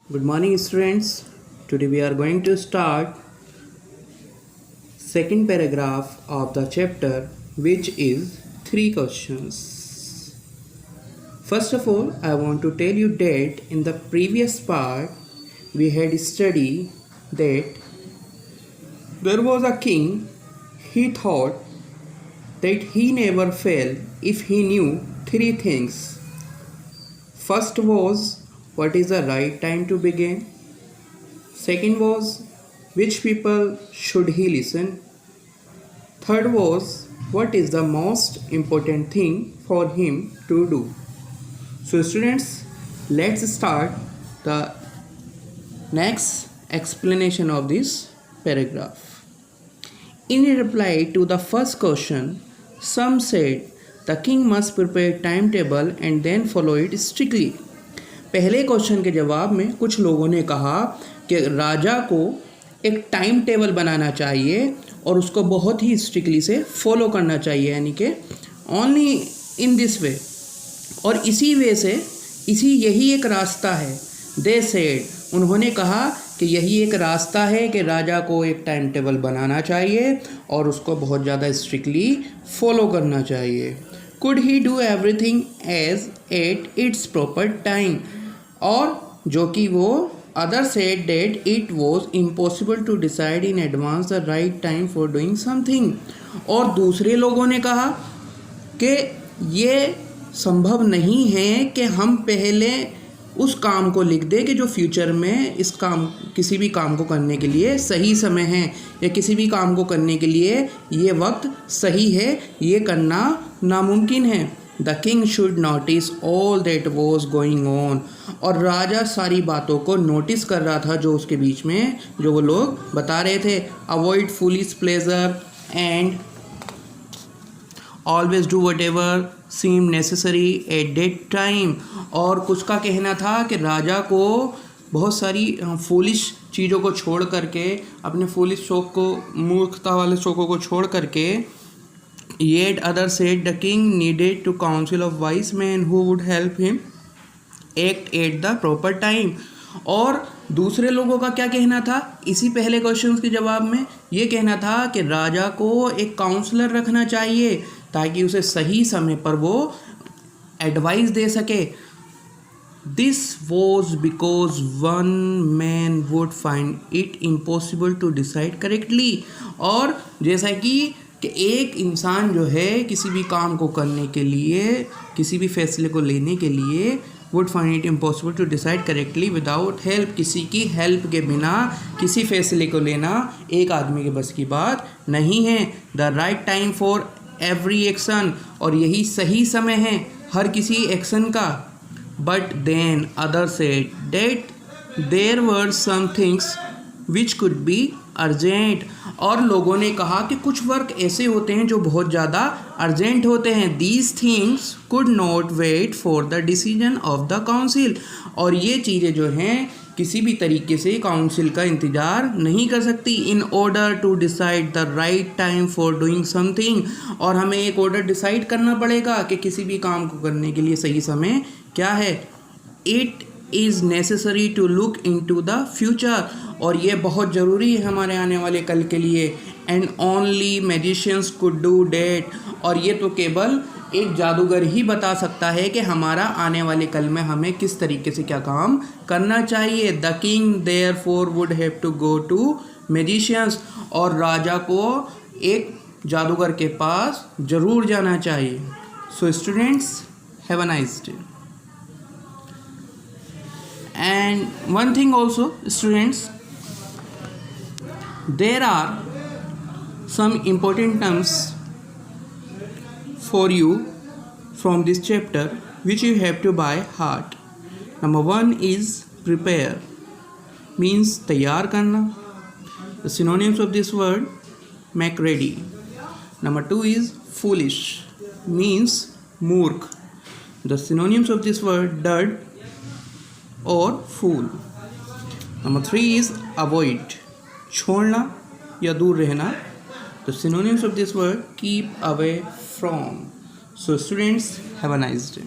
Good morning students. Today we are going to start second paragraph of the chapter, which is 3 questions. First of all, I want to tell you that in the previous part we had studied that there was a king. He thought that he never failed if he knew 3 things. First was, what is the right time to begin? Second was, which people should he listen? Third was, what is the most important thing for him to do? So students, let's start the next explanation of this paragraph. In reply to the first question, some said the king must prepare timetable and then follow it strictly. पहले question के जवाब में कुछ लोगों ने कहा कि राजा को एक टाइम टेबल बनाना चाहिए और उसको बहुत ही स्ट्रिक्टली से फॉलो करना चाहिए, यानी कि ओनली इन दिस वे, और इसी वे से यही एक रास्ता है. दे सेड, उन्होंने कहा कि यही एक रास्ता है कि राजा को एक टाइम टेबल बनाना चाहिए और उसको बहुत ज़्यादा स्ट्रिक्टली फॉलो करना चाहिए. Could he do everything as at its proper time, और जो कि वो other said that it was impossible to decide in advance the right time for doing something. और दूसरे लोगों ने कहा कि ये संभव नहीं है कि हम पहले उस काम को लिख दे कि जो फ्यूचर में किसी भी काम को करने के लिए सही समय है, या किसी भी काम को करने के लिए ये वक्त सही है, ये करना नामुमकिन है. The king should notice all that was going on, और राजा सारी बातों को नोटिस कर रहा था जो उसके बीच में जो वो लोग बता रहे थे. Avoid foolish pleasure and always do whatever seem necessary at that time. और कुछ का कहना था कि राजा को बहुत सारी फूलिश चीज़ों को छोड़ करके, अपने फूलिश शौक को, मूर्खता वाले शौकों को छोड़ करके, yet other said the king needed to council of wise man who would help him act at the proper time. और दूसरे लोगों का क्या कहना था इसी पहले क्वेश्चन के जवाब में? ये कहना था कि राजा को एक काउंसलर रखना चाहिए ताकि उसे सही समय पर वो एडवाइस दे सके. This was because one man would find it impossible to decide correctly. और जैसा कि एक इंसान जो है किसी भी काम को करने के लिए, किसी भी फैसले को लेने के लिए, would find it impossible to decide correctly without help, किसी की हेल्प के बिना किसी फैसले को लेना एक आदमी के बस की बात नहीं है. The right time for every action, और यही सही समय है हर किसी एक्शन का. But then other said that there were some things which could be urgent, और लोगों ने कहा कि कुछ वर्क ऐसे होते हैं जो बहुत ज़्यादा अर्जेंट होते हैं. These things could not wait for the decision of the council, और ये चीज़ें जो हैं किसी भी तरीके से काउंसिल का इंतज़ार नहीं कर सकती. In order to decide the right time for doing something, और हमें एक ऑर्डर डिसाइड करना पड़ेगा कि किसी भी काम को करने के लिए सही समय क्या है. It is necessary to look into the future, और ये बहुत ज़रूरी है हमारे आने वाले कल के लिए. And only magicians could do that, और ये तो केवल एक जादूगर ही बता सकता है कि हमारा आने वाले कल में हमें किस तरीके से क्या काम करना चाहिए. The king therefore would have to go to magicians, और राजा को एक जादूगर के पास ज़रूर जाना चाहिए. So students, have a nice day. And one thing also, students, there are some important terms for you from this chapter which you have to by heart. Number 1 is prepare, means तैयार करना. The synonyms of this word, make ready. Number 2 is foolish, means मूर्ख. The synonyms of this word, dud और फूल. Number 3 is avoid, छोड़ना या दूर रहना. The synonyms of this word, keep away from. So students, have a nice day.